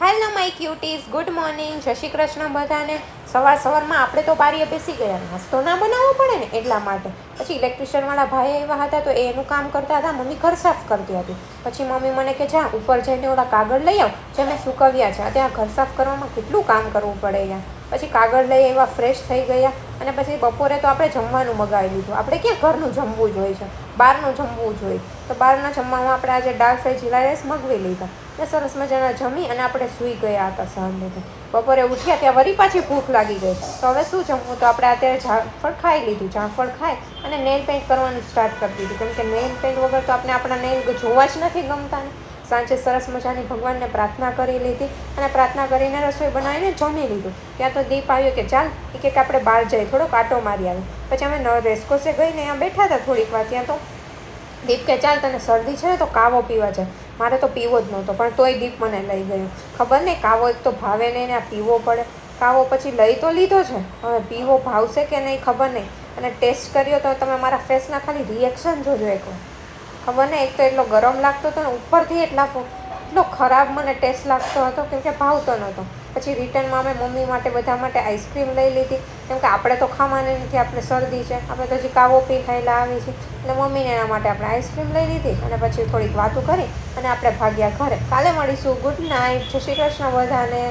Hello my ક્યુટીઝ, good morning, જય શ્રી કૃષ્ણ બધાને. સવારમાં આપણે તો બારીએ બેસી ગયા, નાસ્તો ના બનાવવો પડે ને એટલા માટે. પછી ઇલેક્ટ્રિશિયનવાળા ભાઈ આવ્યા હતા તો એનું કામ કરતા હતા, મમ્મી ઘર સાફ કરતી હતી. પછી મમ્મી મને કે જા ઉપર જઈને ઓલા કાગળ લઈ આવ જે મેં સૂકવ્યા છે. ત્યાં ઘર સાફ કરવામાં કેટલું કામ કરવું પડે યાર. પછી કાગળ લઈ એવા ફ્રેશ થઈ ગયા અને પછી બપોરે તો આપણે જમવાનું મગાવી લીધું. આપણે ક્યાં ઘરનું જમવું જોઈએ છે, બહારનું જમવું જોઈએ. તો બહારના જમવામાં આપણે આજે દાળ ફ્રાય જીરા રાઈસ મગવી લીધા ને સરસ મજાના જમી અને આપણે સૂઈ ગયા હતા સાંજે. બપોરે ઉઠ્યા ત્યાં વળી પાછી ભૂખ લાગી ગઈ. તો હવે શું જમવું, તો આપણે અત્યારે જામફળ ખાઈ લીધું. જામફળ ખાઈ અને નેલ પેન્ટ કરવાનું સ્ટાર્ટ કરી દીધું, કેમ કે નેલ પેન્ટ વગર તો આપણે આપણા નેલ જોવા જ નથી ગમતા ને. સાંજે સરસ મજાની ભગવાનને પ્રાર્થના કરી લીધી અને પ્રાર્થના કરીને રસોઈ બનાવીને જમી લીધું. ત્યાં તો દીપ આવ્યો કે ચાલ કે આપણે બહાર જઈએ, થોડોક આટો મારી આવે. પછી અમે રેસકોસે ગઈને ત્યાં બેઠા હતા થોડીક વાર. ત્યાં તો દીપ કે ચાલ તને શરદી છે ને તો કાવો પીવા જાય. મારે તો પીવો જ નહોતો, પણ તોય દીપ મને લઈ ગયો. ખબર નહીં, કાવો એક તો ભાવે નહીં ને આ પીવો પડે. કાવો પછી લઈ તો લીધો છે, હવે પીવો ભાવશે કે નહીં ખબર નહીં. અને ટેસ્ટ કર્યો તો તમે મારા ફેસના ખાલી રિએક્શન જોજો એકવાર. ખબર નહીં, એક તો એટલો ગરમ લાગતો હતો ને ઉપરથી એટલો ખરાબ મને ટેસ્ટ લાગતો હતો, કેમ કે ભાવતો નહોતો. પછી રિટર્નમાં અમે મમ્મી માટે બધા માટે આઈસ્ક્રીમ લઈ લીધી, કેમ કે આપણે તો ખાવાની નથી, આપણે શરદી છે, આપણે તો હજી કાવો પી ખાયેલા આવી છે. એટલે મમ્મીને એના માટે આપણે આઈસ્ક્રીમ લઈ લીધી અને પછી થોડીક વાતો કરી અને આપણે ભાગ્યા ઘરે. કાલે મળીશું. ગુડ નાઇટ, જય શ્રી કૃષ્ણ બધાને.